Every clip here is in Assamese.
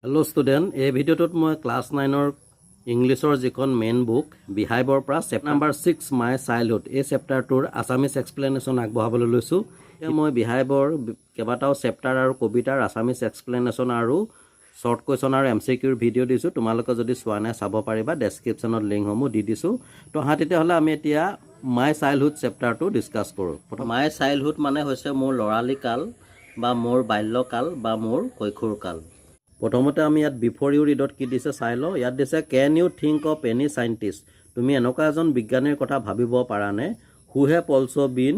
Hello student, এই ভিডিওটোত মই ক্লাছ 9ৰ ইংলিছৰ যিখন মেইন বুক বিহাইভৰ পৰা চেপ্টাৰ নাম্বাৰ 6 মাই চাইল্ডহুড এই চেপ্টাৰটোৰ আছামিজ এক্সপ্লেনেশ্যন আগবঢ়াবলৈ লৈছোঁ। মই বিহাইভৰ কেইবাটাও চেপ্টাৰ আৰু কবিতাৰ আছামিজ এক্সপ্লেনেশ্যন আৰু শৰ্ট কুৱেশ্যন আৰু MCQৰ ভিডিঅ' দিছোঁ। তোমালোকে যদি চোৱা নাই চাব পাৰিবা, ডেছক্ৰিপশ্যনত লিংকসমূহ দি দিছোঁ। তো তেতিয়াহ'লে আমি এতিয়া মাই চাইল্ডহুড চেপ্টাৰটো ডিছকাছ কৰোঁ। মাই চাইল্ডহুড মানে হৈছে মোৰ ল'ৰালি কাল বা মোৰ বাল্যকাল বা মোৰ কৈশোৰকাল। প্ৰথমতে আমি ইয়াত বিফৰ ইউ ৰিডত কি দিছে চাই লওঁ। ইয়াত দিছে can you think of any scientist, তুমি এনেকুৱা এজন বিজ্ঞানীৰ কথা ভাবিব পাৰানে who have also' been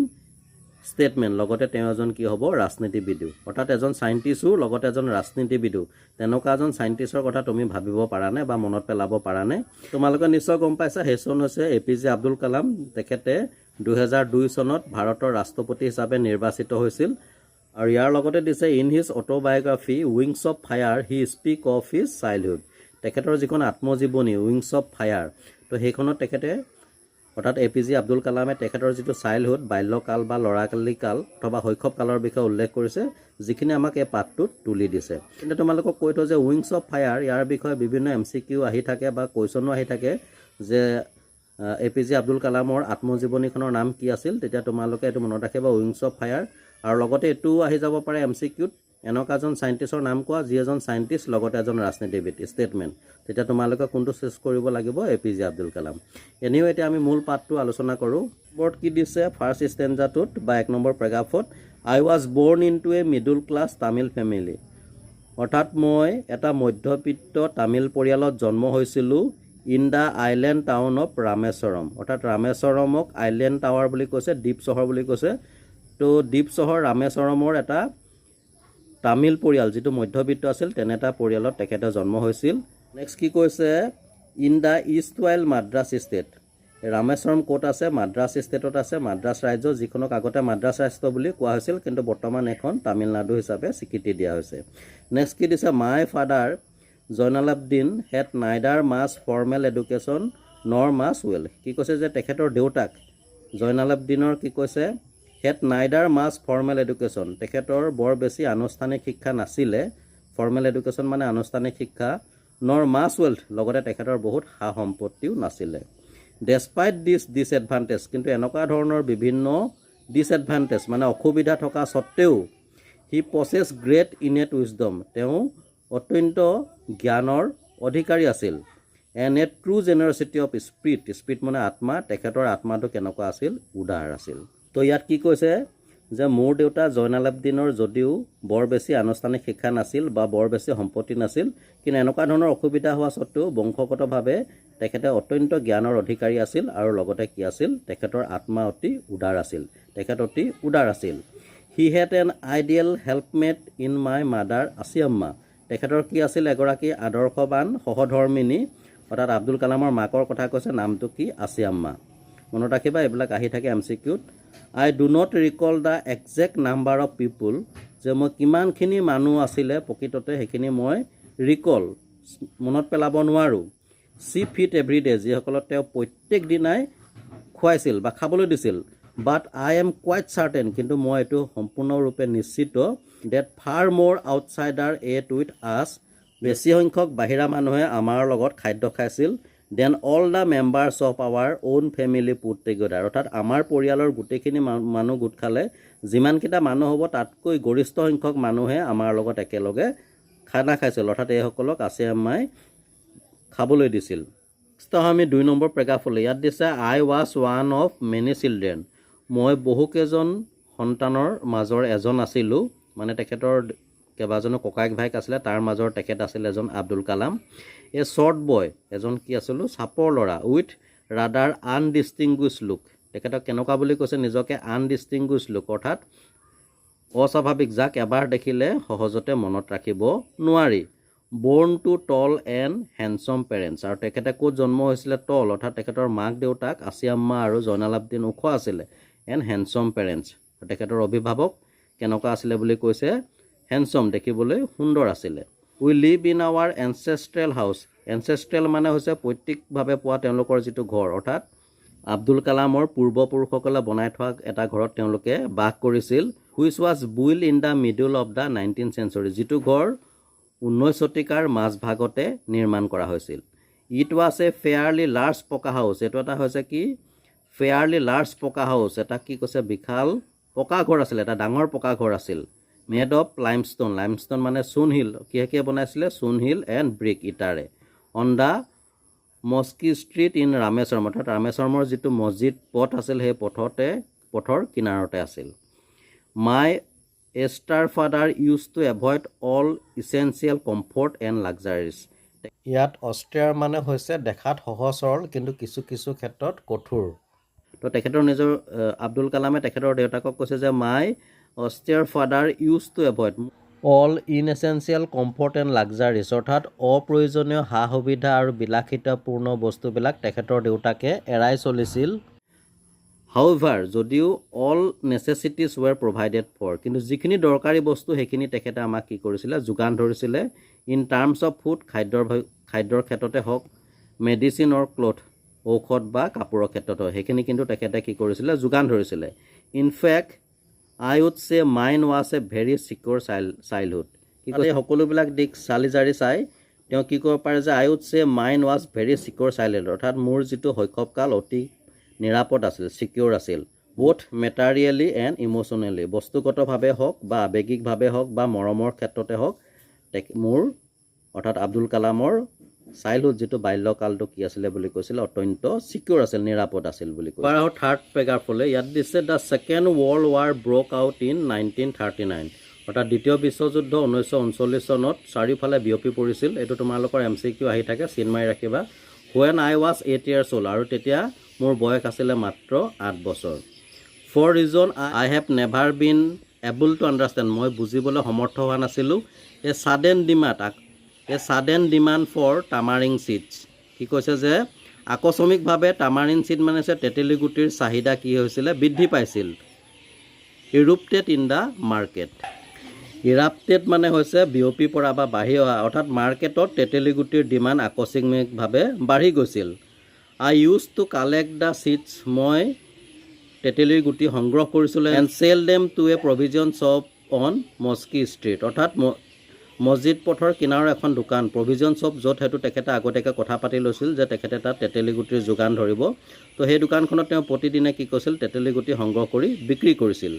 statement, লগতে তেওঁ এজন কি হ'ব ৰাজনীতিবিদো, অৰ্থাৎ এজন চাইণ্টিষ্টো লগতে এজন ৰাজনীতিবিদো, তেনেকুৱা এজন চাইণ্টিষ্টৰ কথা তুমি ভাবিব পাৰানে বা মনত পেলাব পাৰানে? তোমালোকে নিশ্চয় গম পাইছা সেইজন হৈছে APJ আব্দুল কালাম। তেখেতে 2002 চনত ভাৰতৰ ৰাষ্ট্ৰপতি হিচাপে নিৰ্বাচিত হৈছিল। আৰু ইয়াৰ লগতে দিছে in his autobiography wings of fire he speak of his childhood, তেখেতৰ যিখন আত্মজীৱনী উইংছ অফ ফায়াৰ, তো সেইখনত তেখেতে অৰ্থাৎ APJ আব্দুল কালামে তেখেতৰ যিটো চাইল্ডহুড বাল্যকাল বা ল'ৰাকালি কাল অথবা শৈশৱ কালৰ বিষয়ে উল্লেখ কৰিছে, যিখিনি আমাক এই পাঠটোত তুলি দিছে। কিন্তু তোমালোকক কৈ থওঁ যে উইংছ অফ ফায়াৰ ইয়াৰ বিষয়ে বিভিন্ন MCQ আহি থাকে বা কুৱেশ্যনো আহি থাকে যে APJ আব্দুল কালামৰ আত্মজীৱনীখনৰ নাম কি আছিল, তেতিয়া তোমালোকে এইটো মনত ৰাখিবা উইংছ অফ ফায়াৰ। আৰু লগতে এইটোও আহি যাব পাৰে MCQত এনেকুৱা এজন চাইণ্টিষ্টৰ নাম কোৱা যি এজন চাইণ্টিষ্ট লগতে এজন ৰাজনীতিবিদ, ষ্টেটমেণ্ট, তেতিয়া তোমালোকে কোনটো চুজ কৰিব লাগিব APJ আব্দুল কালাম। এনেও এতিয়া আমি মূল পাঠটো আলোচনা কৰোঁ। বৰ্ড কি দিছে ফাৰ্ষ্ট ষ্টেঞ্জাটোত বা 1 নম্বৰ পেৰাগ্ৰাফত, I was born into a middle class Tamil family, অৰ্থাৎ মই এটা মধ্যবিত্ত তামিল পৰিয়ালত জন্ম হৈছিলোঁ in the island town of Rameswaram, অৰ্থাৎ ৰামেশ্বৰমক আইলেণ্ড টাৱাৰ বুলি কৈছে, দ্বীপ চহৰ বুলি কৈছে। তো দ্বীপ চহৰ ৰামেশ্বৰমৰ এটা তামিল পৰিয়াল যিটো মধ্যবিত্ত আছিল তেনে এটা পৰিয়ালত তেখেতে জন্ম হৈছিল। নেক্সট কি কৈছে in the east while Madras state, Rameswaram ক'ত আছে? মাদ্ৰাছ ষ্টেটত আছে, মাদ্ৰাছ ৰাজ্য, যিখনক আগতে মাদ্ৰাছ ৰাষ্ট্ৰ বুলি কোৱা হৈছিল কিন্তু বৰ্তমান এখন তামিলনাডু হিচাপে স্বীকৃতি দিয়া হৈছে। নেক্সট কি দিছে my father Jainulabdeen had neither much formal education nor much well, কি কৈছে যে তেখেতৰ দেউতাক জয়নালাবদিনৰ কি কৈছে head neither much formal education, তেখেতৰ বৰ বেছি আনুষ্ঠানিক শিক্ষা নাছিলে, ফৰ্মেল এডুকেশ্যন মানে আনুষ্ঠানিক শিক্ষা, নৰ মাছ ৱেল্থ, লগতে তেখেতৰ বহুত সা সম্পত্তিও নাছিলে। ডেছপাইট দিছ ডিছএডভান্টেজ, কিন্তু এনেকুৱা ধৰণৰ বিভিন্ন ডিছএডভান্টেজ মানে অসুবিধা থকা স্বত্তেও he possessed great innate wisdom, তেওঁ অত্যন্ত জ্ঞানৰ অধিকাৰী আছিল। And a true generosity of spirit, spirit মানে আত্মা, তেখেতৰ আত্মাটো কেনেকুৱা আছিল? উদাৰ আছিল। তো ইয়াত কি কৈছে যে মোৰ দেউতা জয়নালাবদিনৰ যদিও বৰ বেছি আনুষ্ঠানিক শিক্ষা নাছিল বা বৰ বেছি সম্পত্তি নাছিল, কিন্তু এনেকুৱা ধৰণৰ অসুবিধা হোৱা স্বত্তেও বংশগতভাৱে তেখেতে অত্যন্ত জ্ঞানৰ অধিকাৰী আছিল আৰু লগতে কি আছিল? তেখেতৰ আত্মা অতি উদাৰ আছিল, তেখেত অতি উদাৰ আছিল। He had an ideal helpmate in my mother Ashiamma, তেখেতৰ কি আছিল? এগৰাকী আদৰ্শৱান সহধৰ্মিনী, অৰ্থাৎ আব্দুল কালামৰ মাকৰ কথা কৈছে, নামটো কি? আছিয়াম্মা। মনত ৰাখিবা এইবিলাক আহি থাকে MCQত। I do not recall the exact number of people, যে মই কিমানখিনি মানুহ আছিলে প্ৰকৃততে সেইখিনি মই ৰিকল মনত পেলাব নোৱাৰোঁ। চি ফিট এভৰিডে, যিসকলক তেওঁ প্ৰত্যেক দিনাই খুৱাইছিল বা খাবলৈ দিছিল। বাট আই এম কুৱাইট চাৰ্টেন, কিন্তু মই এইটো সম্পূৰ্ণৰূপে নিশ্চিত ডেট ফাৰ মোৰ আউটছাইডাৰ এট উইথ আছ, বেছি সংখ্যক বাহিৰা মানুহে আমাৰ লগত খাদ্য খাইছিল than all the members of our own family put together, অৰ্থাৎ আমাৰ পৰিয়ালৰ গোটেইখিনি মানুহ গোট খালে যিমানকেইটা মানুহ হ'ব তাতকৈ গৰিষ্ঠ সংখ্যক মানুহে আমাৰ লগত একেলগে খানা খাইছিল, অৰ্থাৎ এইসকলক আছিয়াম্মাই খাবলৈ দিছিল। আমি 2 নম্বৰ পেৰাগ্ৰাফলৈ, ইয়াত দিছে I was one of many children, মই বহুকেইজন সন্তানৰ মাজৰ এজন আছিলোঁ, মানে তেখেতৰ কেইবাজনো ককায়েক ভাইক আছিলে, তাৰ মাজৰ তেখেত আছিল এজন আব্দুল কালাম। এ শ্বৰ্ট বয়, এজন কি আছিলোঁ? চাপৰ ল'ৰা, উইথ ৰাডাৰ আনডিষ্টিংগুইছ লুক, তেখেতক কেনেকুৱা বুলি কৈছে নিজকে? আনডিষ্টিংগুইছ লুক, অৰ্থাৎ অস্বাভাৱিক, যাক এবাৰ দেখিলে সহজতে মনত ৰাখিব নোৱাৰি। Born to tall and handsome parents, আৰু তেখেতে ক'ত জন্ম হৈছিলে? টল, অৰ্থাৎ তেখেতৰ মাক দেউতাক আছিয়াম্মা আৰু জয়নালাবদিন ওখ আছিলে। এণ্ড হেণ্ডচম পেৰেণ্টছ, তেখেতৰ অভিভাৱক কেনেকুৱা আছিলে বুলি কৈছে? হেণ্ডচম, দেখিবলৈ সুন্দৰ আছিলে। We live in our ancestral house, ancestral মানে হৈছে পৈতৃকভাৱে পোৱা তেওঁলোকৰ যিটো ঘৰ, অৰ্থাৎ আব্দুল কালামৰ পূৰ্বপুৰুষসকলে বনাই থোৱা এটা ঘৰত তেওঁলোকে বাস কৰিছিল। Which was build in the middle of the 19th century, যিটো ঘৰ 19 শতিকাৰ মাজভাগতে নিৰ্মাণ কৰা হৈছিল। It was a fairly large পকা হাউচ। এইটো এটা হৈছে কি ফেয়াৰলি লাৰ্জ পকা হাউচ, এটা কি কৈছে বিশাল পকা ঘৰ আছিল, এটা ডাঙৰ পকা ঘৰ আছিল। মেড অফ লাইমষ্টন, লাইমষ্টন মানে চূণশিল, কিহে বনাইছিলে চূণশিল এণ্ড ব্ৰিক ইটাৰে। On the mosque street in Rameswaram, অৰ্থাৎ ৰামেশ্বৰমৰ যিটো মছজিদ পথ আছিল সেই পথৰ কিনাৰতে আছিল। My austere father used to avoid all essential comfort and luxuries. ইয়াত অষ্ট্ৰিয়াৰ মানে হৈছে দেখাত সহজ সৰল কিন্তু কিছু কিছু ক্ষেত্ৰত কঠোৰ। তো তেখেতৰ নিজৰ আব্দুল কালামে তেখেতৰ দেউতাকক কৈছে যে my austere father used to avoid all inessential comfort and luxuries, অৰ্থাৎ অপ্ৰয়োজনীয় সা সুবিধা আৰু বিলাসিতাপূৰ্ণ বস্তুবিলাক তেখেতৰ দেউতাকে এৰাই চলিছিল। হাউএভাৰ, যদিও অল নেচেচিটিজ ৱেৰ প্ৰভাইডেড ফৰ, কিন্তু যিখিনি দৰকাৰী বস্তু সেইখিনি তেখেতে আমাক কি কৰিছিলে যোগান ধৰিছিলে। ইন টাৰ্মছ অফ ফুড, খাদ্যৰ ক্ষেত্ৰতে হওক, মেডিচিন অৰ ক্লথ, ঔষধ বা কাপোৰৰ ক্ষেত্ৰত হওক, সেইখিনি কিন্তু তেখেতে কি কৰিছিলে যোগান ধৰিছিলে। In fact I would say mine was a very secure childhood. কি কয় সকলোবিলাক দিশ চালি জাৰি চাই তেওঁ কি কৰিব পাৰে যে I would say mine was very secure childhood, অৰ্থাৎ মোৰ যিটো শৈশৱকাল অতি নিৰাপদ আছিল, ছিকিউৰ আছিল। বোথ মেটাৰিয়েলি এণ্ড ইম'চনেলি, বস্তুগতভাৱে হওক বা আৱেগিকভাৱে হওক বা মৰমৰ ক্ষেত্ৰতে হওক, মোৰ অৰ্থাৎ আব্দুল কালামৰ চাইল্ডহুড যিটো বাল্যকালটো কি আছিলে বুলি কৈছিলে অত্যন্ত ছিকিউৰ আছিল, নিৰাপদ আছিল বুলি কৈছিল। আৰু থাৰ্ড পেৰাগ্ৰাফলৈ ইয়াত দিছে the second world war broke out in 1939, অৰ্থাৎ দ্বিতীয় বিশ্বযুদ্ধ 1939 চনত চাৰিওফালে বিয়পি পৰিছিল। এইটো তোমালোকৰ MCQ আহি থাকে, চিন মাৰি ৰাখিবা। When I was 8 years old, আৰু তেতিয়া মোৰ বয়স আছিলে মাত্ৰ 8 বছৰ। For reason I have never been able to understand, মই বুজিবলৈ সমৰ্থ হোৱা নাছিলোঁ। A sudden demand for tamarind seeds, কি কৈছে যে আকস্মিকভাৱে টামাৰিন ছিড মানে হৈছে তেতেলী গুটিৰ চাহিদা কি হৈছিলে বৃদ্ধি পাইছিল। ইৰুপ্টেড ইন দ্য মাৰ্কেট, ইৰাপ্টেড মানে হৈছে বিয়পি পৰা বা বাঢ়ি অহা, অৰ্থাৎ মাৰ্কেটত তেতেলী গুটিৰ ডিমাণ্ড আকস্মিকভাৱে বাঢ়ি গৈছিল। I use to collect the seeds, মই তেতেলীৰ গুটি সংগ্ৰহ কৰিছিলোঁ। And sell them to a provision shop on mosque street, অৰ্থাৎ মছজিদ পথৰ কিনাৰৰ এখন দোকান প্ৰভিজন শ্বপ, য'ত সেইটো তেখেতে আগতীয়াকৈ কথা পাতি লৈছিল যে তেখেতে তাত তেতেলী গুটিৰ যোগান ধৰিব। তো সেই দোকানখনত তেওঁ প্ৰতিদিনে কি কৰিছিল তেতেলী গুটি সংগ্ৰহ কৰি বিক্ৰী কৰিছিল।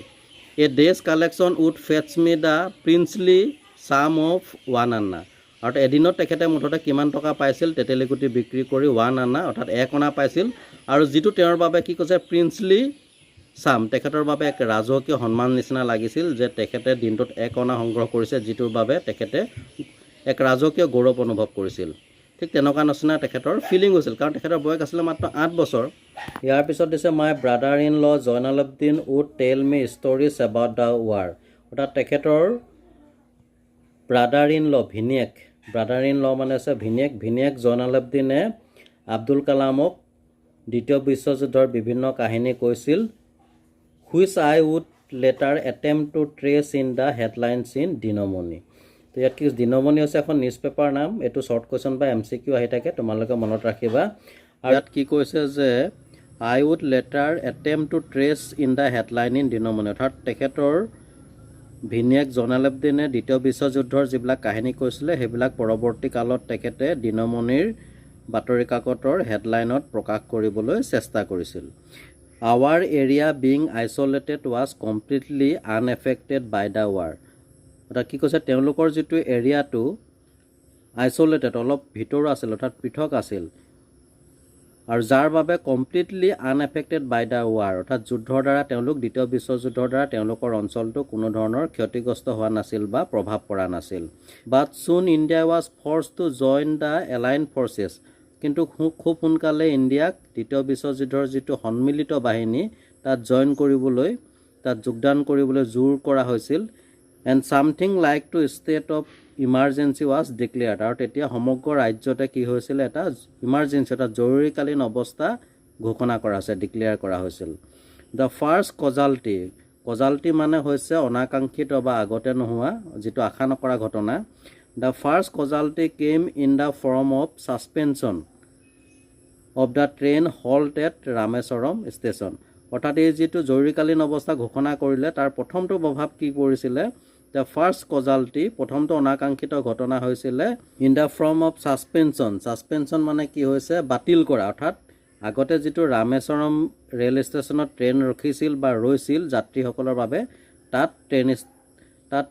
A day's collection would fetch me the princely sum of 1 anna, আৰু এদিনত তেখেতে মুঠতে কিমান টকা পাইছিল তেতেলী গুটি বিক্ৰী কৰি 1 আনা, অৰ্থাৎ 1 অনা পাইছিল। আৰু যিটো তেওঁৰ বাবে কি কৈছে প্ৰিন্সলি চাম, তেখেতৰ বাবে এক ৰাজকীয় সন্মান নিচিনা লাগিছিল যে তেখেতে দিনটোত 1 অনা সংগ্ৰহ কৰিছে, যিটোৰ বাবে তেখেতে এক ৰাজকীয় গৌৰৱ অনুভৱ কৰিছিল। ঠিক তেনেকুৱা নিচিনা তেখেতৰ ফিলিং হৈছিল, কাৰণ তেখেতৰ বয়স আছিলে মাত্ৰ 8 বছৰ। ইয়াৰ পিছত দিছে মাই brother in law Jallaluddin would tell me stories about the war, অৰ্থাৎ তেখেতৰ ব্ৰাদাৰ ইন ল মানে হৈছে ভিনিয়েক জয়নালুদ্দিনে আব্দুল কালামক দ্বিতীয় বিশ্বযুদ্ধৰ বিভিন্ন কাহিনী কৈছিল। Which I would later attempt to trace in the headlines in Dinamani. তো ইয়াত কি দিনমণি হৈছে এখন নিউজ পেপাৰ নাম, এইটো শ্বৰ্ট কুৱেশ্যন বা MCQ আহি থাকে, তোমালোকে মনত ৰাখিবা। আৰু ইয়াত কি কৈছে যে I would later attempt to trace in the headline in Dinamani, অৰ্থাৎ তেখেতৰ ভিনিয়েক জয়নালুদ্দিনে দ্বিতীয় বিশ্বযুদ্ধৰ যিবিলাক কাহিনী কৈছিলে সেইবিলাক পৰৱৰ্তী কালত তেখেতে দিনমণিৰ বাতৰি কাকতৰ হেডলাইনত প্ৰকাশ কৰিবলৈ চেষ্টা কৰিছিল। Our area being isolated was completely unaffected by the war, অৰ্থাৎ কি কৈছে তেওঁলোকৰ যিটো এৰিয়াটো আইচলেটেড অলপ ভিতৰুৱা আছিল, অৰ্থাৎ পৃথক আছিল, আৰু যাৰ বাবে completely unaffected by the war, অৰ্থাৎ যুদ্ধৰ দ্বাৰা দ্বিতীয় বিশ্বযুদ্ধৰ দ্বাৰা তেওঁলোকৰ অঞ্চলটো কোনো ধৰণৰ ক্ষতিগ্ৰস্ত হোৱা নাছিল বা প্ৰভাৱ পৰা নাছিল। বাট চুন India was force two join the align forces, কিন্তু খুব সোনকালে ইণ্ডিয়াক দ্বিতীয় বিশ্বযুদ্ধৰ যিটো সন্মিলিত বাহিনী তাত যোগদান কৰিবলৈ জোৰ কৰা হৈছিল। And something like to state of emergency was declared, আৰু তেতিয়া সমগ্ৰ ৰাজ্যতে কি হৈছিল এটা ইমাৰ্জেঞ্চি অৰ্থাৎ জৰুৰীকালীন অৱস্থা ঘোষণা কৰা হৈছে, ডিক্লেয়াৰ কৰা হৈছিল। দ্য ফাৰ্ষ্ট কজাল্টি মানে হৈছে অনাকাংক্ষিত বা আগতে নোহোৱা যিটো আশা নকৰা ঘটনা। The first casualty came in the form of suspension of the train halt at Rameswaram station, অৰ্থাৎ এই যিটো জৰুৰীকালীন অৱস্থা ঘোষণা কৰিলে তাৰ প্ৰথমটো প্ৰভাৱ কি পৰিছিলে দ্য ফাৰ্ষ্ট কজালিটি প্ৰথমটো অনাকাংক্ষিত ঘটনা হৈছিলে in the form of suspension মানে কি হৈছে বাতিল কৰা অৰ্থাৎ আগতে যিটো ৰামেশ্বৰম ৰেল ষ্টেচনত ট্ৰেইন ৰখিছিল বা ৰৈছিল যাত্ৰীসকলৰ বাবে তাত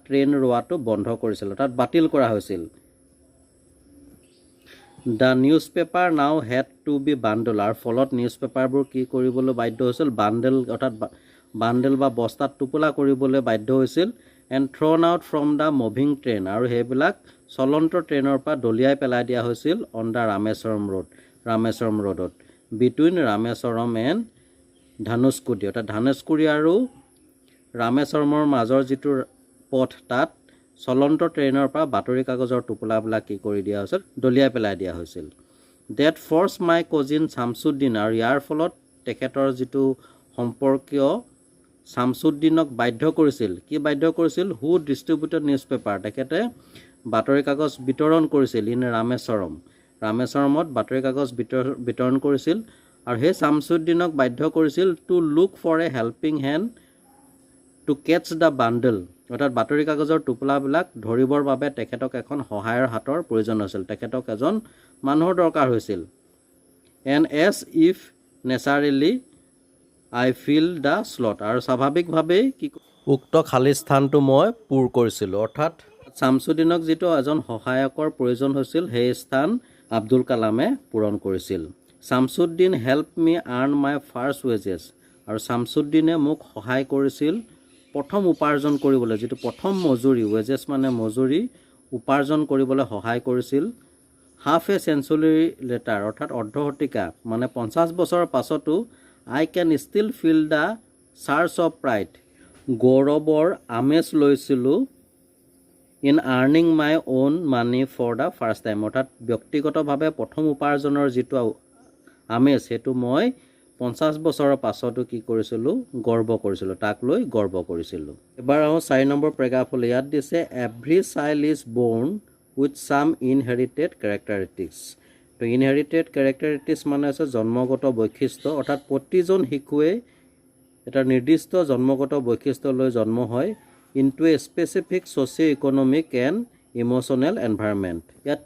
ট্ৰেইন ৰোৱাটো বন্ধ কৰিছিল তাত বাতিল কৰা হৈছিল দ্য নিউজ পেপাৰ নাও হেড টু বি বাণ্ডল আৰু ফলত নিউজ পেপাৰবোৰ কি কৰিবলৈ বাধ্য হৈছিল বাণ্ডেল বা বস্তাত টোপোলা কৰিবলৈ বাধ্য হৈছিল and throne out from the moving train আৰু সেইবিলাক চলন্ত ট্ৰেইনৰ পৰা দলিয়াই পেলাই দিয়া হৈছিল অন দ্য ৰামেশ্বৰম ৰোডত বিটুইন ৰামেশ্বৰম এণ্ড ধানুষকুডি অৰ্থাৎ ধানুষকুডি আৰু ৰামেশ্বৰমৰ মাজৰ যিটো পথ তাত চলন্ত ট্ৰেইনৰ পৰা বাতৰি কাগজৰ টোপোলাবিলাক কি কৰি দিয়া হৈছিল দলিয়াই পেলাই দিয়া হৈছিল ডেট ফৰ্চ মাই কজিন শামছুদ্দিন আৰু ইয়াৰ ফলত তেখেতৰ যিটো সম্পৰ্কীয় শামছুদ্দিনক বাধ্য কৰিছিল হু ডিষ্ট্ৰিবিউটেড নিউজ পেপাৰ তেখেতে বাতৰি কাগজ বিতৰণ কৰিছিল ইন ৰামেশ্বৰমত বাতৰি কাগজ বিতৰণ কৰিছিল আৰু সেই শামছুদ্দিনক বাধ্য কৰিছিল to look for a helping hand to catch the bundle অৰ্থাৎ বাতৰি কাগজৰ টোপোলাবিলাক ধৰিবৰ বাবে তেখেতক এখন সহায়ৰ হাতৰ প্ৰয়োজন হৈছিল তেখেতক এজন মানুহৰ দৰকাৰ হৈছিল and as if naturally I fill the slot আৰু স্বাভাৱিকভাৱেই উক্ত খালী স্থানটো মই পূৰ কৰিছিলোঁ অৰ্থাৎ শামছুদ্দিনক যিটো এজন সহায়কৰ প্ৰয়োজন হৈছিল সেই স্থান আব্দুল কালামে পূৰণ কৰিছিল Samsuddin help me earn my first wages আৰু শামছুদ্দিনে মোক সহায় কৰিছিল প্ৰথম উপাৰ্জন কৰিবলৈ যিটো প্ৰথম মজুৰি ৱেজেছ মানে মজুৰি উপাৰ্জন কৰিবলৈ সহায় কৰিছিল হাফ এ চেঞ্চুৰী লেটাৰ অৰ্থাৎ অৰ্ধ শতিকা মানে 50 বছৰৰ পাছতো I can still feel the surge of pride গৌৰৱৰ আমেজ লৈছিলোঁ in earning my own money for the first time অৰ্থাৎ ব্যক্তিগতভাৱে প্ৰথম উপাৰ্জনৰ যিটো আমেজ সেইটো মই 50 বছৰৰ পাছতো কি কৰিছিলোঁ গৰ্ব কৰিছিলোঁ তাক লৈ গৰ্ব কৰিছিলোঁ এবাৰ আহোঁ 4 নম্বৰ পেৰাগ্ৰাফলৈ ইয়াত দিছে এভৰি চাইল্ড ইজ বৰ্ণ উইথ ছাম ইনহেৰিটেড কেৰেক্টাৰিষ্টিক্স তো ইনহেৰিটেড কেৰেক্টাৰিষ্টিক্স মানে হৈছে জন্মগত বৈশিষ্ট্য অৰ্থাৎ প্ৰতিজন শিশুৱে এটা নিৰ্দিষ্ট জন্মগত বৈশিষ্ট্য লৈ জন্ম হয় into a specific socio' economic and emotional environment ইয়াত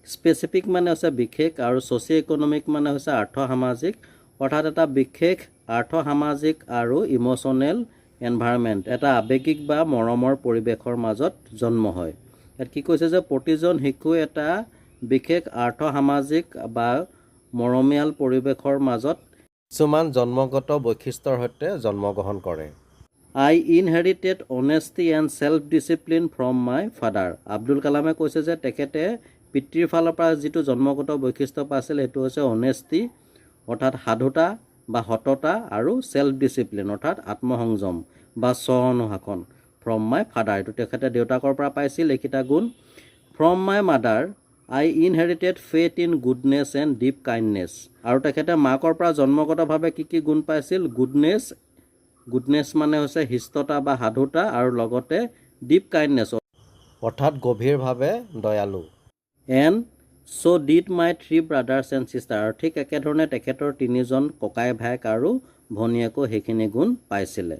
স্পেচিফিক মানে হৈছে বিশেষ আৰু ছ'চিঅ' ইকনমিক মানে হৈছে আৰ্থ-সামাজিক অৰ্থাৎ এটা বিশেষ আৰ্থ-সামাজিক আৰু ইম'চনেল এনভাইৰনমেণ্ট এটা আৱেগিক বা মৰমৰ পৰিৱেশৰ মাজত জন্ম হয় ইয়াত কি কৈছে যে প্ৰতিজন শিশুৱে এটা বিশেষ আৰ্থ-সামাজিক বা মৰমীয়াল পৰিৱেশৰ মাজত কিছুমান জন্মগত বৈশিষ্ট্যৰ সৈতে জন্মগ্ৰহণ কৰে I inherited honesty and self discipline from my father Abdul কালামে কৈছে যে তেখেতে পিতৃৰ ফালৰ পৰা যিটো জন্মগত বৈশিষ্ট্য পাইছিল সেইটো হৈছে অনেষ্টি অৰ্থাৎ সাধুতা বা সততা আৰু ছেল্ফ ডিচিপ্লিন অৰ্থাৎ আত্মসংযম বা স্ব-অনুশাসন ফ্ৰম মাই ফাদাৰ এইটো তেখেতে দেউতাকৰ পৰা পাইছিল এইকেইটা গুণ from my mother I inherited faith in goodness and deep kindness আৰু তেখেতে মাকৰ পৰা জন্মগতভাৱে কি গুণ পাইছিল গুডনেছ মানে হৈছে শিষ্টতা বা সাধুতা আৰু লগতে ডিপ কাইণ্ডনেছ অৰ্থাৎ গভীৰভাৱে দয়ালু and so' did my 3 brothers and sister আৰু ঠিক একেধৰণে তেখেতৰ 3জন ককাই ভায়েক আৰু ভনীয়েকো সেইখিনি গুণ পাইছিলে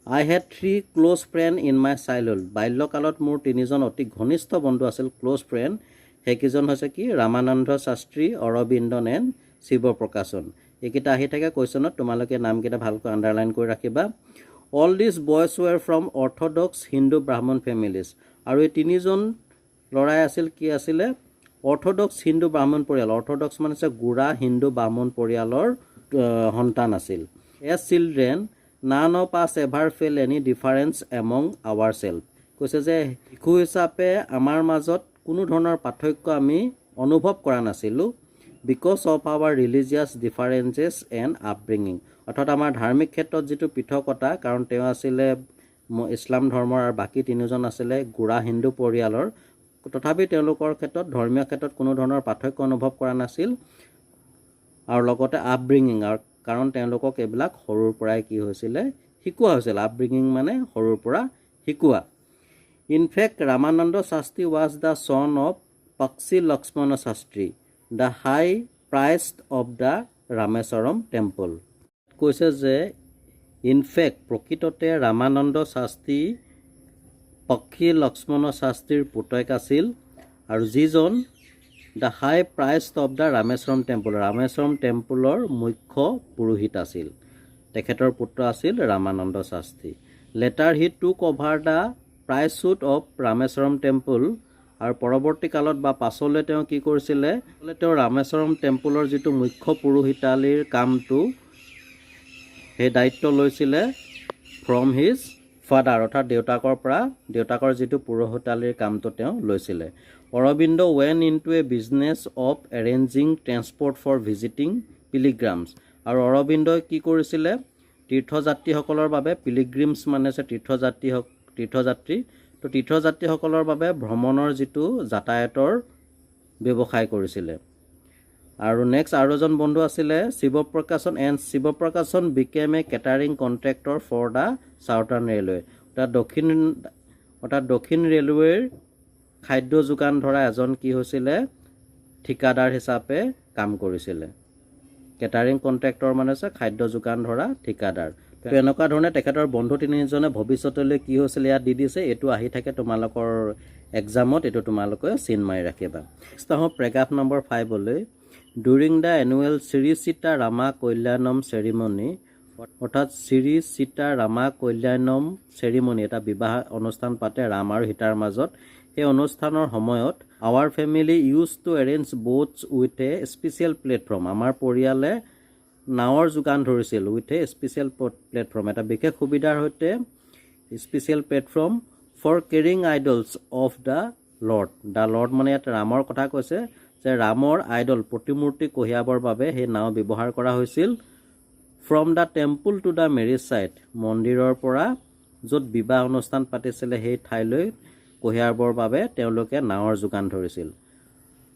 I had 3 close friend in my childhood বাল্যকালত মোৰ 3জন অতি ঘনিষ্ঠ বন্ধু আছিল ক্ল'জ ফ্ৰেণ্ড সেইকেইজন হৈছে কি ৰামানন্দ শাস্ত্ৰী অৰবিন্দন এণ্ড শিৱপ্ৰকাশন এইকেইটা আহি থাকে কুৱেশ্যনত তোমালোকে নামকেইটা ভালকৈ আণ্ডাৰলাইন কৰি ৰাখিবা all these boys were from orthodox Hindu Brahmin families আৰু এই 3জন ল'ৰাই কি আছিলে অৰ্থডক্স হিন্দু ব্ৰাহ্মণ পৰিয়াল অৰ্থডক্স মানে হৈছে গোড়া হিন্দু ব্ৰাহ্মণ পৰিয়ালৰ সন্তান আছিল as children none of us ever felt any difference among our self কৈছে যে শিশু হিচাপে আমাৰ মাজত কোনো ধৰণৰ পাৰ্থক্য আমি অনুভৱ কৰা নাছিলোঁ because of our religious differences and upbringing অৰ্থাৎ আমাৰ ধাৰ্মিক ক্ষেত্ৰত যিটো পৃথকতা কাৰণ তেওঁ আছিলে ইছলাম ধৰ্মৰ আৰু বাকী 3জন আছিলে গোড়া হিন্দু পৰিয়ালৰ তথাপি তেওঁলোকৰ ক্ষেত্ৰত ধৰ্মীয় ক্ষেত্ৰত কোনো ধৰণৰ পাৰ্থক্য অনুভৱ কৰা নাছিল আৰু লগতে আপব্ৰিঙিং আৰু কাৰণ তেওঁলোকক এইবিলাক সৰুৰ পৰাই কি হৈছিলে শিকোৱা হৈছিল আপব্ৰিঙিং মানে সৰুৰ পৰা শিকোৱা in fact Ramanand Sastry was the son of Pakshi Lakshmana Sastry the high priest of the Rameswaram temple কৈছে যে ইনফেক্ট প্ৰকৃততে ৰামানন্দ শাস্ত্ৰী পক্ষী লক্ষ্মণ শাস্ত্ৰীৰ পুতেক আছিল আৰু যিজন the high priest of the Rameswaram টেম্পলৰ মুখ্য পুৰোহিত আছিল। তেখেতৰ পুত্ৰ আছিল Ramananda Shastri. Later he took over the priesthood of Rameswaram temple, আৰু পৰৱৰ্তী কালত বা পাছলৈ তেওঁ কি কৰিছিলে, তেওঁ ৰামেশ্বৰম টেম্পলৰ যিটো মুখ্য পুৰোহিতালীৰ কামটো সেই দায়িত্ব লৈছিলে ফ্ৰম হিজ ফাদাৰ, অৰ্থাৎ দেউতাকৰ যিটো পুৰোহিতালীৰ কামটো তেওঁ লৈছিলে। অৰবিন্দ ৱেন into a business of arranging transport for visiting pilgrims, আৰু অৰবিন্দই কি কৰিছিলে, তীৰ্থযাত্ৰীসকলৰ বাবে, পিলিগ্ৰিমছ মানে হৈছে তীৰ্থযাত্ৰী, তো তীৰ্থযাত্ৰীসকলৰ বাবে ভ্ৰমণৰ যিটো যাতায়াতৰ ব্যৱসায় কৰিছিলে। আৰু নেক্সট আৰু এজন বন্ধু আছিলে Sivaprakasan, and Sivaprakasan became a catering contractor for the southern railway, অৰ্থাৎ দক্ষিণ ৰেলৱেৰ খাদ্য যোগান ধৰা এজন কি হৈছিলে, ঠিকাদাৰ হিচাপে কাম কৰিছিলে। কেটাৰিং কণ্ট্ৰেক্টৰ মানে হৈছে খাদ্য যোগান ধৰা ঠিকাদাৰ। তো এনেকুৱা ধৰণে তেখেতৰ বন্ধু তিনিজনে ভৱিষ্যতলৈ কি হৈছিলে ইয়াত দি দিছে। এইটো আহি থাকে তোমালোকৰ এক্সামত, এইটো তোমালোকে চিন মাৰি ৰাখিবা। নেক্সট আহোঁ পেৰাগ্ৰাফ নম্বৰ 5লৈ। During the annual Shri Sita Rama Kalyanam ceremony, অৰ্থাৎ শ্ৰী সীতা ৰামা কল্যাণম চেৰিমনি, এটা বিবাহ অনুষ্ঠান পাতে ৰাম আৰু সীতাৰ মাজত। সেই অনুষ্ঠানৰ সময়ত our family used to arrange boats with a special platform, আমাৰ পৰিয়ালে নাৱৰ যোগান ধৰিছিল উইথ এ স্পেচিয়েল প্লেটফৰ্ম, এটা বিশেষ সুবিধাৰ সৈতে special platform for carrying idols of the lord মানে ইয়াত ৰামৰ কথা কৈছে যে ৰামৰ আইডল প্ৰতিমূৰ্তি কঢ়িয়াবৰ বাবে সেই নাও ব্যৱহাৰ কৰা হৈছিল। From the temple to the marriage site, মন্দিৰৰ পৰা য'ত বিবাহ অনুষ্ঠান পাতিছিলে সেই ঠাইলৈ কঢ়িয়াবৰ বাবে তেওঁলোকে নাৱৰ যোগান ধৰিছিল।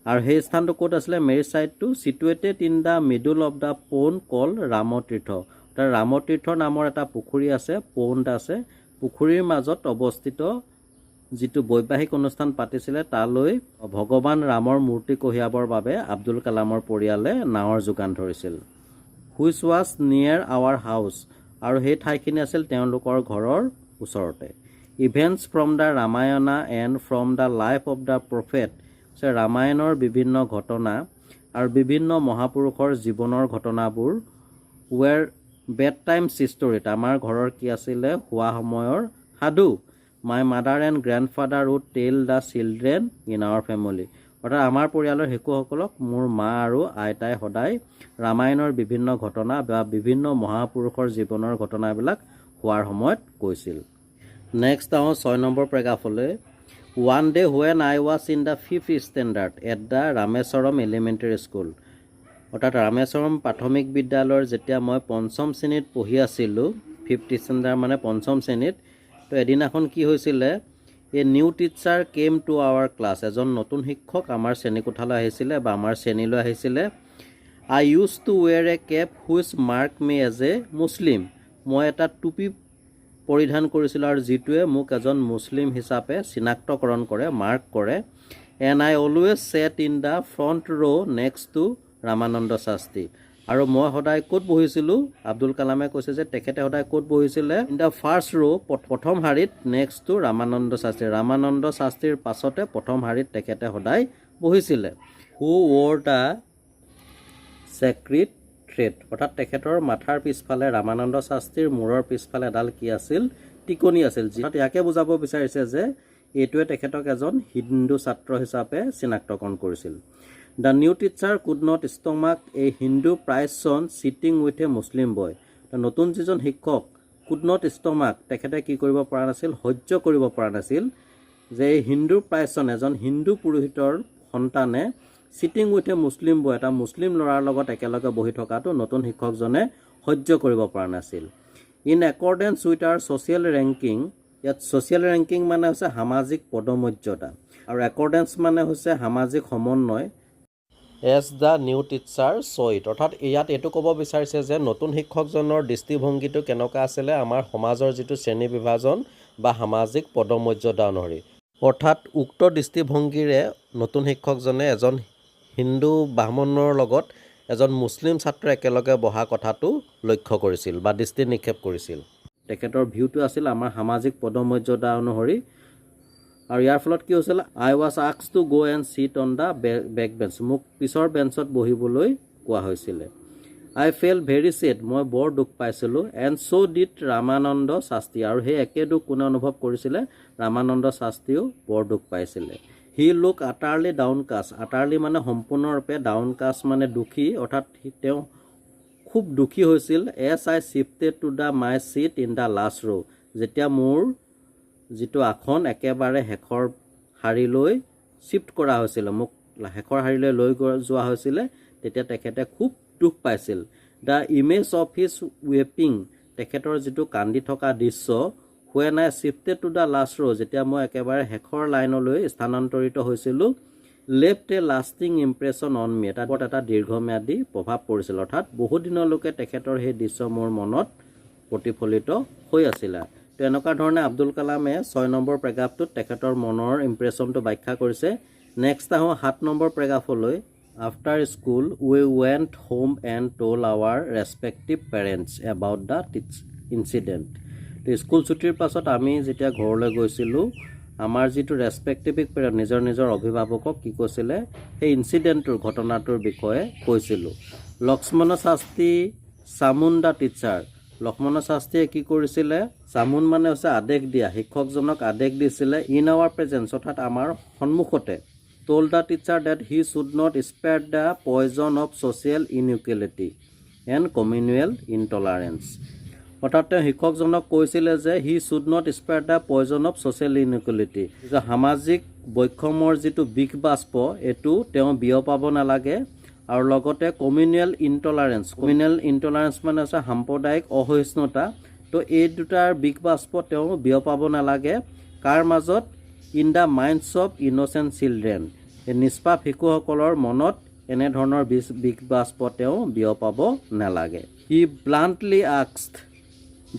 আৰু সেই স্থানটো ক'ত আছিলে, মেৰিজ চাইটটো situated in the middle of the pond called Ramatirtha, তাৰ ৰামতীৰ্থ নামৰ এটা পুখুৰী আছে, প'ণ্ড আছে, পুখুৰীৰ মাজত অৱস্থিত যিটো বৈবাহিক অনুষ্ঠান পাতিছিলে তালৈ ভগৱান ৰামৰ মূৰ্তি কঢ়িয়াবৰ বাবে আব্দুল কালামৰ পৰিয়ালে নাৱৰ যোগান ধৰিছিল। Which was near our house, আৰু সেই ঠাইখিনি আছিল তেওঁলোকৰ ঘৰৰ ওচৰতে। Events from the Ramayana and from the life of the prophet, ৰামায়ণৰ বিভিন্ন ঘটনা আৰু বিভিন্ন মহাপুৰুষৰ জীৱনৰ ঘটনাবোৰ ৱেৰ বেড টাইমছ ষ্টৰিত, আমাৰ ঘৰৰ কি আছিলে হোৱা সময়ৰ সাধু। My mother and grandfather would tell the children in our family, অৰ্থাৎ আমাৰ পৰিয়ালৰ শিশুসকলক মোৰ মা আৰু আইতাই সদায় ৰামায়ণৰ বিভিন্ন ঘটনা বা বিভিন্ন মহাপুৰুষৰ জীৱনৰ ঘটনাবিলাক হোৱাৰ সময়ত কৈছিল। নেক্সট আহোঁ 6 নম্বৰ পেৰাগ্ৰাফলৈ। One day when I was in the 5th standard at the Rameswaram elementary school, অৰ্থাৎ ৰামেশ্বৰম প্ৰাথমিক বিদ্যালয়ৰ যেতিয়া মই 5ম শ্ৰেণীত পঢ়ি আছিলোঁ, 5th ষ্টেণ্ডাৰ্ড মানে 5ম শ্ৰেণীত, তো এদিনাখন কি হৈছিলে, a new teacher came to our class, এজন নতুন শিক্ষক আমাৰ শ্ৰেণীকোঠালৈ আহিছিলে বা আমাৰ শ্ৰেণীলৈ আহিছিলে। I use to wear a cap which mark me as a Muslim, মই এটা টুপি পৰিধান কৰিছিলোঁ আৰু যিটোৱে মোক এজন মুছলিম হিচাপে চিনাক্তকৰণ কৰে, মাৰ্ক কৰে। And I always sat in the front row' next to Ramanand Shastry, আৰু মই সদায় ক'ত বহিছিলোঁ, আব্দুল কালামে কৈছে যে তেখেতে সদায় ক'ত বহিছিলে, ইন দ্য ফাৰ্ষ্ট ৰ', প্ৰথম শাৰীত, নেক্সট টু ৰামানন্দ শাস্ত্ৰীৰ পাছতে প্ৰথম শাৰীত তেখেতে সদায় বহিছিলে। হু ৱৰ দ্য চেক্ৰিট থ্ৰেড, অৰ্থাৎ তেখেতৰ মাথাৰ পিছফালে ৰামানন্দ শাস্ত্ৰীৰ মূৰৰ পিছফালে এডাল কি আছিল, টিকনি আছিল। যিহেতু ইয়াকে বুজাব বিচাৰিছে যে এইটোৱে তেখেতক এজন হিন্দু ছাত্ৰ হিচাপে চিনাক্তকৰণ কৰিছিল। The new teacher could not stomach a Hindu priest's son sitting with a Muslim boy, নতুন যিজন শিক্ষক কুড নট ষ্টমাক, তেখেতে কি কৰিব পৰা নাছিল, সহ্য কৰিব পৰা নাছিল যে এই হিন্দু প্ৰাইচন, এজন হিন্দু পুৰোহিতৰ সন্তানে চিটিং উইথ এ মুছলিম বয়, এটা মুছলিম ল'ৰাৰ লগত একেলগে বহি থকাটো নতুন শিক্ষকজনে সহ্য কৰিব পৰা নাছিল। In accordance with our social ranking, ইয়াত ছ'চিয়েল ৰেংকিং মানে হৈছে সামাজিক পদমৰ্যাদা আৰু একৰ্ডেঞ্চ মানে হৈছে সামাজিক সমন্বয়। এজ দ্য নিউ টিচাৰ শ্ব'ইট, অৰ্থাৎ ইয়াত এইটো ক'ব বিচাৰিছে যে নতুন শিক্ষকজনৰ দৃষ্টিভংগীটো কেনেকুৱা আছিলে আমাৰ সমাজৰ যিটো শ্ৰেণী বিভাজন বা সামাজিক পদমৰ্যাদা অনুসৰি, অৰ্থাৎ উক্ত দৃষ্টিভংগীৰে নতুন শিক্ষকজনে এজন হিন্দু ব্ৰাহ্মণৰ লগত এজন মুছলিম ছাত্ৰ একেলগে বহা কথাটো লক্ষ্য কৰিছিল বা দৃষ্টি নিক্ষেপ কৰিছিল। তেখেতৰ ভিউটো আছিল আমাৰ সামাজিক পদমৰ্যাদা অনুসৰি আৰু ইয়াৰ ফলত কি হৈছিল I was asked to go and sit on the back bench মোক পিছৰ বেঞ্চত বহিবলৈ কোৱা হৈছিলে আই ফেল ভেৰি ছেড মই বৰ দুখ পাইছিলোঁ and so' did Ramanand Shastry আৰু সেই একে দুখ কোনে অনুভৱ কৰিছিলে ৰামানন্দ শাস্ত্ৰীও বৰ দুখ পাইছিলে হি লুক আটাৰলি ডাউনকাষ্ট আটাৰলি মানে সম্পূৰ্ণৰূপে ডাউনকাষ্ট মানে দুখী অৰ্থাৎ তেওঁ খুব দুখী হৈছিল as I shifted to the my seat in the last row' যেতিয়া মোৰ যিটো আসন একেবাৰে শেষৰ শাৰীলৈ শিফ্ট কৰা হৈছিলে মোক শেষৰ শাৰীলৈ লৈ যোৱা হৈছিলে তেতিয়া তেখেতে খুব দুখ পাইছিল দ্য ইমেজ অফ হিজ ৱেপিং তেখেতৰ যিটো কান্দি থকা দৃশ্য when I shifted to the last row' যেতিয়া মই একেবাৰে শেষৰ লাইনলৈ স্থানান্তৰিত হৈছিলোঁ left a lasting impression on me এটা দীৰ্ঘম্যাদী প্ৰভাৱ পৰিছিল অৰ্থাৎ বহু দিনলৈকে তেখেতৰ সেই দৃশ্য মোৰ মনত প্ৰতিফলিত হৈ আছিলে তো এনেকুৱা ধৰণে আব্দুল কালামে 6 নম্বৰ পেৰাগ্ৰাফটোত তেখেতৰ মনৰ ইম্প্ৰেশ্যনটো ব্যাখ্যা কৰিছে নেক্সট আহোঁ 7 নম্বৰ পেৰাগ্ৰাফলৈ after school we went home and told our respective parents about the incident তো স্কুল ছুটিৰ পাছত আমি যেতিয়া ঘৰলৈ গৈছিলোঁ আমাৰ যিটো ৰেছপেক্টিভ পেৰেণ্ট নিজৰ অভিভাৱকক কি কৈছিলে সেই ইনচিডেণ্টটোৰ ঘটনাটোৰ বিষয়ে কৈছিলোঁ লক্ষ্মণ শাস্ত্ৰী চামুন দ্য টিচাৰ লক্ষ্মণ শাস্ত্ৰীয়ে কি কৰিছিলে চামুন মানে হৈছে আদেশ দিয়া শিক্ষকজনক আদেশ দিছিলে ইন আৱাৰ প্ৰেজেন্স অৰ্থাৎ আমাৰ সন্মুখতে told the teacher that he should not spread the poison of social inequality and communal intolerance অৰ্থাৎ তেওঁ শিক্ষকজনক কৈছিলে যে he should not spread the poison of social inequality যে সামাজিক বৈষম্যৰ যিটো বিষ বাষ্প এইটো তেওঁ বিয়পাব নালাগে আৰু লগতে কমিউনেল ইনটলাৰেঞ্চ মানে হৈছে সাম্প্ৰদায়িক অসহিষ্ণুতা তো এই দুটাৰ বিষ বাষ্প তেওঁ বিয়পাব নালাগে কাৰ মাজত in the minds of innocent children এই নিষ্পাপ শিশুসকলৰ মনত এনেধৰণৰ বিষ বাষ্প তেওঁ বিয়পাব নালাগে হি ব্লাণ্টলি asked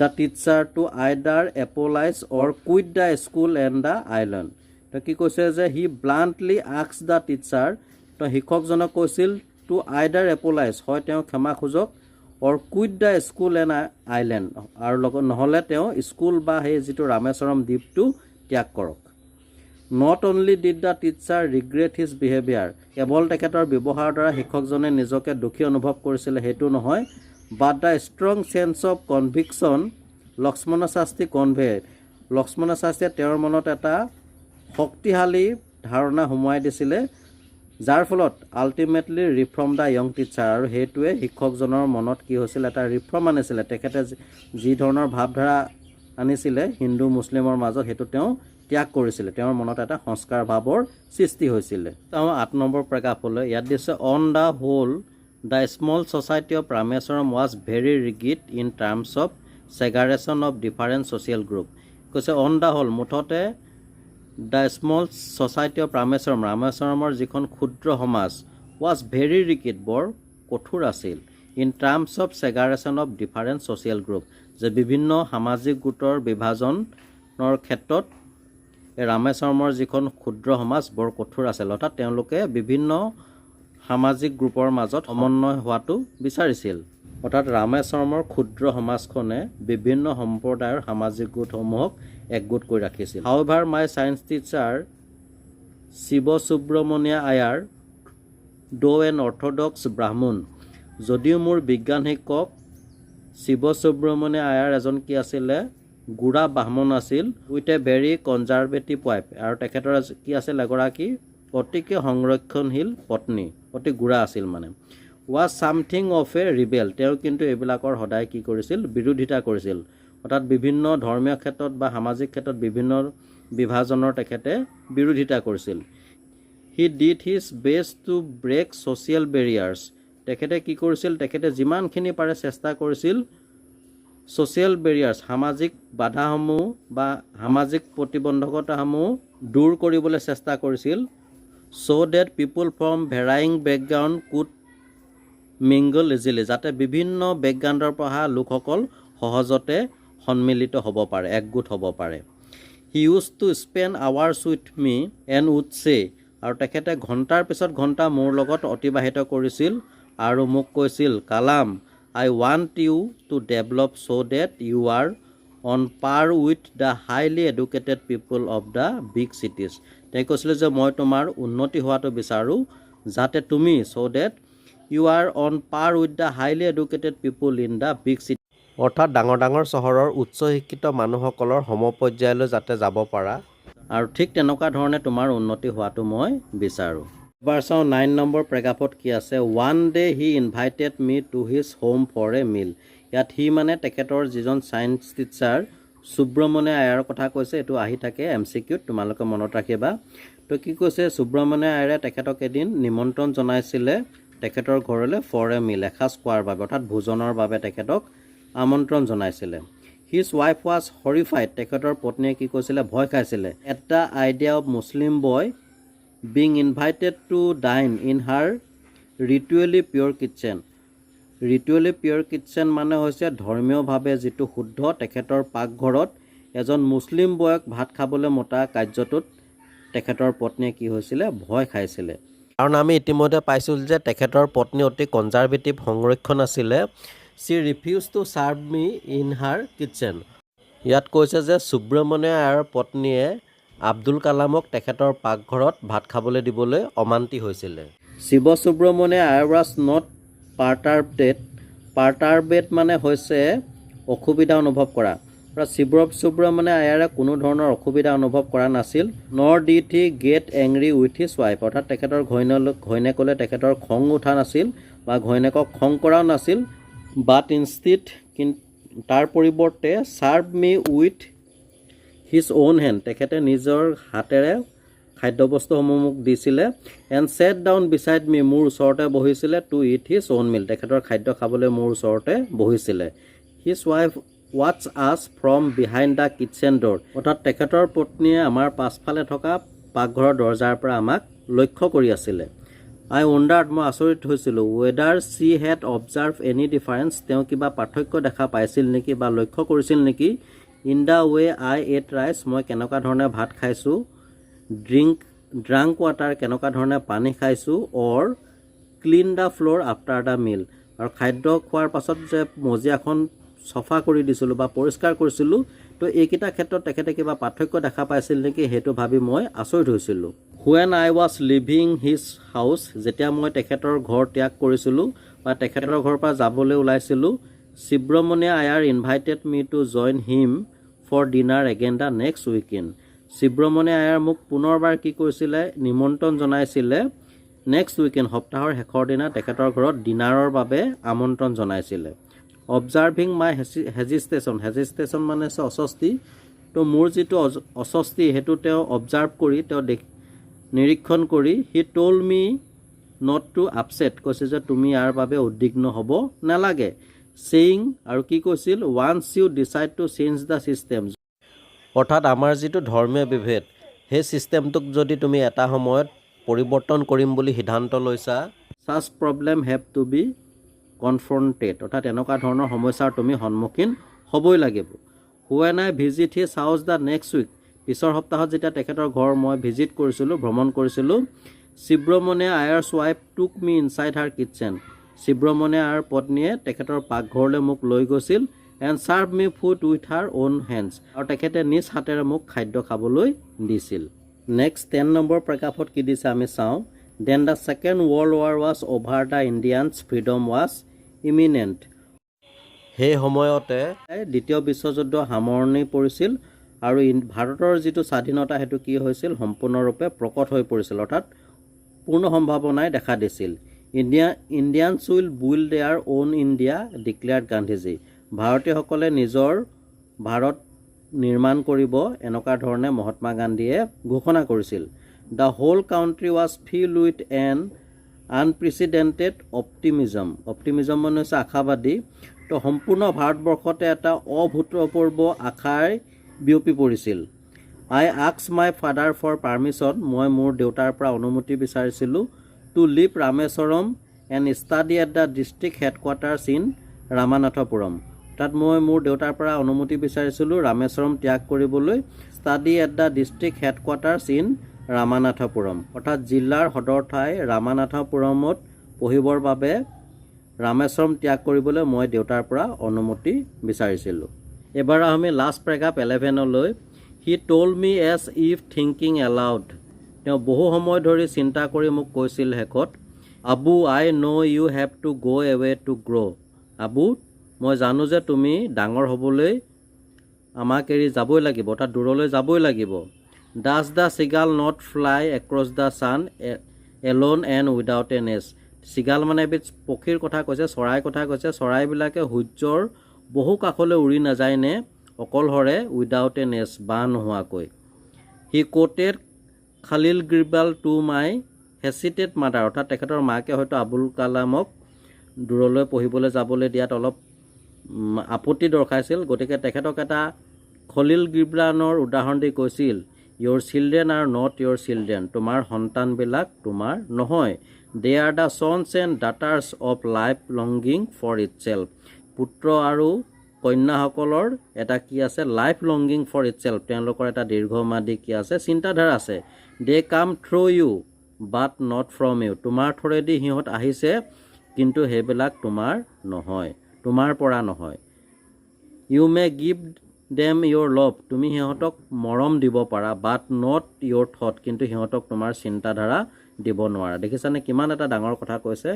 the teacher to either apologize or quit the school and the island তো কি কৈছে যে হি ব্লাণ্টলি asked the teacher তো শিক্ষকজনক কৈছিল to either apologize হয় তেওঁ ক্ষমা খোজক or quit the school and island আৰু লগত নহলে তেওঁ স্কুল বা সেই যিটো ৰামেশ্বৰম দ্বীপটো ত্যাগ কৰক not only did the teacher regret his behavior কেৱল তেখেতৰ ব্যৱহাৰৰ দ্বাৰা শিক্ষকজনে নিজকে দুখী অনুভৱ কৰিছিল হেতু নহয় but the strong sense of conviction Lakshman Shastri Lakshman শাস্ত্ৰীয়ে তেওঁৰ মনত এটা শক্তিশালী ধাৰণা সোমোৱাই দিছিলে যাৰ ফলত ultimately reform the young teacher আৰু হেতুৱে শিক্ষকজনৰ মনত কি হৈছিল এটা ৰিফৰ্ম আনিছিলে তেখেতে যি ধৰণৰ ভাৱধাৰা আনিছিলে হিন্দু মুছলিমৰ মাজত হেতু তেওঁ ত্যাগ কৰিছিলে তেওঁৰ মনত এটা সংস্কাৰ ভাৱৰ সৃষ্টি হৈছিলে তেওঁ 8 নম্বৰ পেৰাগ্ৰাফলৈ ইয়াত দিছে on the whole The small society of Rameswaram was very rigid in terms of segregation of different social group. কৈছে on the whole মুঠতে the small society of Rameswaramৰ যিখন ক্ষুদ্ৰ সমাজ was very rigid বৰ কঠোৰ আছিল in terms of segregation of different social group যে বিভিন্ন সামাজিক গোটৰ বিভাজনৰ ক্ষেত্ৰত ৰামেশ্বৰমৰ যিখন ক্ষুদ্ৰ সমাজ বৰ কঠোৰ আছিল অৰ্থাৎ তেওঁলোকে বিভিন্ন সামাজিক গ্ৰুপৰ মাজত সমন্বয় হোৱাটো বিচাৰিছিল অৰ্থাৎ ৰামেশ্বৰমৰ ক্ষুদ্ৰ সমাজখনে বিভিন্ন সম্প্ৰদায়ৰ সামাজিক গোটসমূহক একগোট কৰি ৰাখিছিল হাউএভাৰ মাই সায়েন্স টিচাৰ শিৱ সুব্ৰমণিয়া আয়াৰ দো এন অৰ্থডক্স ব্ৰাহ্মণ যদিও মোৰ বিজ্ঞান শিক্ষক শিৱ সুব্ৰমণিয়া আয়াৰ এজন কি আছিলে গুড়া ব্ৰাহ্মণ আছিল with a very conservative wife আৰু তেখেতৰ কি আছিল এগৰাকী অতিকে সংৰক্ষণশীল পত্নী অতি গুড়া আছিল মানে was something of A rebel তেওঁ কিন্তু এইবিলাকৰ সদায় কি কৰিছিল বিৰোধিতা কৰিছিল অৰ্থাৎ বিভিন্ন ধৰ্মীয় ক্ষেত্ৰত বা সামাজিক ক্ষেত্ৰত বিভিন্ন বিভাজনৰ তেখেতে বিৰোধিতা কৰিছিল he did his best to break social barriers তেখেতে কি কৰিছিল তেখেতে যিমানখিনি পাৰে চেষ্টা কৰিছিল ছ'চিয়েল বেৰিয়াৰ্ছ সামাজিক বাধাসমূহ বা সামাজিক প্ৰতিবন্ধকতাসমূহ দূৰ কৰিবলৈ চেষ্টা কৰিছিল so that people from varying background could mingle easily যাতে বিভিন্ন বেকগ্ৰাউণ্ডৰ পৰা লোকসকল সহজতে সন্মিলিত হ'ব পাৰে একগোট হ'ব পাৰে he used to spend hours with me and would say আৰু তেখেতে ঘণ্টাৰ পিছত ঘণ্টা মোৰ লগত অতিবাহিত কৰিছিল আৰু মোক কৈছিল Kalam I want you to develop so that you are on par with the highly educated people of the big cities. তেওঁ কৈছিলে যে মই তোমাৰ উন্নতি হোৱাটো বিচাৰোঁ যাতে তুমি so that you are on par with the highly educated people in the big city. অৰ্থাৎ ডাঙৰ ডাঙৰ চহৰৰ উচ্চ শিক্ষিত মানুহসকলৰ সমপৰ্যায়লৈ যাতে যাব পাৰা আৰু ঠিক তেনেকুৱা ধৰণে তোমাৰ উন্নতি হোৱাটো মই বিচাৰোঁ। এবাৰ চাওঁ 9 নম্বৰ প্ৰেক্ষাপট কি আছে। One day he invited me to his home for a meal. ইয়াত সি মানে তেখেতৰ যিজন ছায়েন্স টিচাৰ সুব্ৰমণিয়া আয়াৰৰ কথা কৈছে। এইটো আহি থাকে MCQত, তোমালোকে মনত ৰাখিবা। তো কি কৈছে, সুব্ৰমণিয়া আয়াৰে তেখেতক এদিন নিমন্ত্ৰণ জনাইছিলে তেখেতৰ ঘৰলৈ ফৰ এ মিল, এসাঁজ খোৱাৰ বাবে, অৰ্থাৎ ভোজনৰ বাবে তেখেতক আমন্ত্ৰণ জনাইছিলে। হিজ ৱাইফ ৱাজ হৰিফাইড, তেখেতৰ পত্নীয়ে কি কৈছিলে, ভয় খাইছিলে। At the idea of Muslim boy being invited to dine in her ritually pure kitchen. Ritually pure kitchen মানে হৈছে ধৰ্মীয়ভাৱে যিটো শুদ্ধ, তেখেতৰ পাকঘৰত এজন মুছলিম বয়ক ভাত খাবলৈ মতা কাৰ্যটোত তেখেতৰ পত্নীয়ে কি হৈছিলে, ভয় খাইছিলে। কাৰণ আমি ইতিমধ্যে পাইছোঁ যে তেখেতৰ পত্নী অতি কনজাৰভেটিভ সংৰক্ষণ আছিলে। She refuse to serve me in her kitchen. ইয়াত কৈছে যে সুব্ৰমণিয়া আয়াৰ পত্নীয়ে আব্দুল কালামক তেখেতৰ পাকঘৰত ভাত খাবলৈ দিবলৈ অমান্তি হৈছিলে। শিৱ সুব্ৰমণিয়া আয়াৰ ৱাজ নট পাৰ্টাৰবেড মানে হৈছে অসুবিধা অনুভৱ কৰা। শিৱ সুব্ৰমণিয়া আয়াৰে কোনো ধৰণৰ অসুবিধা অনুভৱ কৰা নাছিল। Nor did he get angry with his wife, অৰ্থাৎ তেখেতৰ ঘৈণীয়েকলৈ তেখেতৰ খং উঠা নাছিল বা ঘৈণীয়েকক খং কৰাও নাছিল। বাট ইনষ্টিড, তাৰ পৰিৱৰ্তে serve me with his on hand, তেখেতে নিজৰ হাতেৰে খাদ্যবস্তুসমূহ মোক দিছিলে। এণ্ড ছেট ডাউন বিচাইড মি, মোৰ ওচৰতে বহিছিলে। টু ইট হিজ অ'ন মিল, তেখেতৰ খাদ্য খাবলৈ মোৰ ওচৰতে বহিছিলে। হিজ ৱাইফ ৱাটছ আছ from behind the kitchen door, অৰ্থাৎ তেখেতৰ পত্নীয়ে আমাৰ পাছফালে থকা পাকঘৰৰ দৰজাৰ পৰা আমাক লক্ষ্য কৰি আছিলে। আই ৱণ্ডাৰ্ড, মই আচৰিত হৈছিলোঁ। Weather C head observe any difference, তেওঁ কিবা পাৰ্থক্য দেখা পাইছিল নেকি বা লক্ষ্য কৰিছিল নেকি। In the way I ate rice, মই কেনেকুৱা ধৰণে ভাত খাইছোঁ। ড্ৰাংক ৱাটাৰ, কেনেকুৱা ধৰণে পানী খাইছোঁ। Or clean the floor after the meal, আৰু খাদ্য খোৱাৰ পাছত যে মজিয়াখন চফা কৰি দিছিলোঁ বা পৰিষ্কাৰ কৰিছিলোঁ, তো এইকেইটা ক্ষেত্ৰত তেখেতে কিবা পাৰ্থক্য দেখা পাইছিল নেকি, সেইটো ভাবি মই আচৰিত হৈছিলোঁ। When I was living his house, যেতিয়া মই তেখেতৰ ঘৰ ত্যাগ কৰিছিলোঁ বা তেখেতৰ ঘৰৰ পৰা যাবলৈ ওলাইছিলোঁ, Subramania Iyer invited me to join him for dinner again the next weekend. Subramania Iyer মোক পুনৰবাৰ কি কৰিছিলে, নিমন্ত্ৰণ জনাইছিলে নেক্সট উইকেণ্ড, সপ্তাহৰ শেষৰ দিনা তেখেতৰ ঘৰত ডিনাৰৰ বাবে আমন্ত্ৰণ জনাইছিলে। অবজাৰ্ভিং মাই হেজিষ্টেশ্যন মানে হৈছে অস্বস্তি। তো মোৰ যিটো অস্বস্তি সেইটো তেওঁ অবজাৰ্ভ কৰি, তেওঁ নিৰীক্ষণ কৰি, he told me not to upset, কৈছে যে তুমি ইয়াৰ বাবে উদ্বিগ্ন হ'ব নালাগে। ছেইং, আৰু কি কৈছিল, once you decide to change the system, অৰ্থাৎ আমাৰ যিটো ধৰ্মীয় বিভেদ, সেই ছিষ্টেমটোক যদি তুমি এটা সময়ত পৰিৱৰ্তন কৰিম বুলি সিদ্ধান্ত লৈছা, such problem have to be confronted, অৰ্থাৎ এনেকুৱা ধৰণৰ সমস্যাৰ তুমি সন্মুখীন হ'বই লাগিব। When I visit his house the next week, পিছৰ সপ্তাহত যেতিয়া তেখেতৰ ঘৰ মই ভিজিট কৰিছিলোঁ, ভ্ৰমণ কৰিছিলোঁ, Subramania Iyer's wife took me inside her kitchen, Subramania Iyer পত্নীয়ে তেখেতৰ পাকঘৰলৈ মোক লৈ গৈছিল। And serve me food with her own hands, আৰু তেখেতে নিজ হাতেৰে মোক খাদ্য খাবলৈ দিছিল। নেক্সট 10 নম্বৰ প্ৰেক্ষাপট কি দিছে আমি চাওঁ। Then the second world war was over, the Indians freedom was imminent, সেই সময়তে দ্বিতীয় বিশ্বযুদ্ধ সামৰণি পৰিছিল আৰু ভাৰতৰ যিটো স্বাধীনতা সেইটো কি হৈছিল, সম্পূৰ্ণৰূপে প্ৰকট হৈ পৰিছিল, অৰ্থাৎ পূৰ্ণ সম্ভাৱনাই দেখা দিছিল। Indians will build there on India declared Gandhiji, ভাৰতীয়সকলে নিজৰ ভাৰত নিৰ্মাণ কৰিব, এনেকুৱা ধৰণে মহাত্মা গান্ধীয়ে ঘোষণা কৰিছিল। The whole country was filled with an unprecedented optimism মানে হৈছে আশাবাদী। তো সম্পূৰ্ণ ভাৰতবৰ্ষতে এটা অভূতপূৰ্ব আশাই বিয়পি পৰিছিল। I ask my father for permission, মই মোৰ দেউতাৰ পৰা অনুমতি বিচাৰিছিলোঁ। To leave Rameswaram and study at the district headquarters in Ramanathapuram, তাত মই মোৰ দেউতাৰ পৰা অনুমতি বিচাৰিছিলোঁ ৰামেশ্বৰম ত্যাগ কৰিবলৈ, study at the district headquarters in Ramanathapuram, অৰ্থাৎ জিলাৰ সদৰ ঠাই ৰামানাথপুৰমত পঢ়িবৰ বাবে ৰামেশ্বৰম ত্যাগ কৰিবলৈ মই দেউতাৰ পৰা অনুমতি বিচাৰিছিলোঁ। এবাৰ আমি লাষ্ট পেৰাগ্ৰাফ 11লৈ he told me as if thinking aloud তেওঁ বহু সময় ধৰি চিন্তা কৰি মোক কৈছিল শেষত Abu I know' you have to go' away to grow' Abu মই জানো যে তুমি ডাঙৰ হ'বলৈ আমাক এৰি যাবই লাগিব অৰ্থাৎ দূৰলৈ যাবই লাগিব does the seagull not fly across the sun alone and without a nest seagull মানে এবিধ পক্ষীৰ কথা কৈছে চৰাইৰ কথা কৈছে চৰাইবিলাকে সূৰ্যৰ বহু কাষলৈ উৰি নাযায় নে অকলশৰে উইদাউট এ নেষ্ট বাঁহ নোহোৱাকৈ হি কোটেড খালিল গিৰবাল টু মাই হেচিটেড মাদাৰ অৰ্থাৎ তেখেতৰ মাকে হয়তো আবুল কালামক দূৰলৈ পঢ়িবলৈ যাবলৈ দিয়াত অলপ আপত্তি দৰ্শাইছিল গতিকে তেখেতক এটা খলিল গিৰবালৰ উদাহৰণ দি কৈছিল your children are not your children তোমাৰ সন্তানবিলাক তোমাৰ নহয় they are the sons and daughters of life longing for itself পুত্ৰ আৰু কন্যাসকলৰ এটা কি আছে লাইফ লংগিং ফৰ ইটছেল্ফ তেওঁলোকৰ এটা দীৰ্ঘম্যাদী কি আছে চিন্তাধাৰা আছে they come through you but not from you তোমাৰ থ্ৰুৱেদি সিহঁত আহিছে কিন্তু সেইবিলাক তোমাৰ নহয় তোমাৰ পৰা নহয় you may give them your love তুমি সিহঁতক মৰম দিব পাৰা বাট নট ইয়'ৰ থট কিন্তু সিহঁতক তোমাৰ চিন্তাধাৰা দিব নোৱাৰা দেখিছানে কিমান এটা ডাঙৰ কথা কৈছে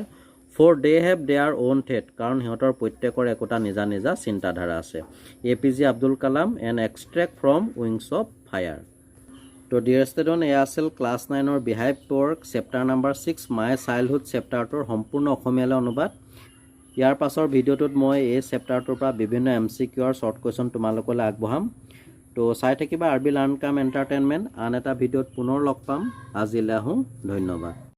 for they have their own thoughts কাৰণ সিহঁতৰ প্ৰত্যেকৰ একোটা নিজা নিজা চিন্তাধাৰা আছে APJ Abdul Kalam and extract from Wings of Fire তো ডিয়াৰ ষ্টুডেণ্ট এয়া আছিল ক্লাছ 9ৰ Beehive work chapter number 6 my childhood চেপ্টাৰটোৰ সম্পূৰ্ণ অসমীয়ালৈ অনুবাদ ইয়াৰ পাছৰ ভিডিঅ'টোত মই এই চেপ্টাৰটোৰ পৰা বিভিন্ন MCQ আৰু শ্বৰ্ট কুৱেশ্যন তোমালোকলৈ আগবঢ়াম তো চাই থাকিবা RB লাৰ্ণ কাম এণ্টাৰটেইনমেণ্ট আন এটা ভিডিঅ'ত পুনৰ লগ পাম আজিলৈ আহোঁ ধন্যবাদ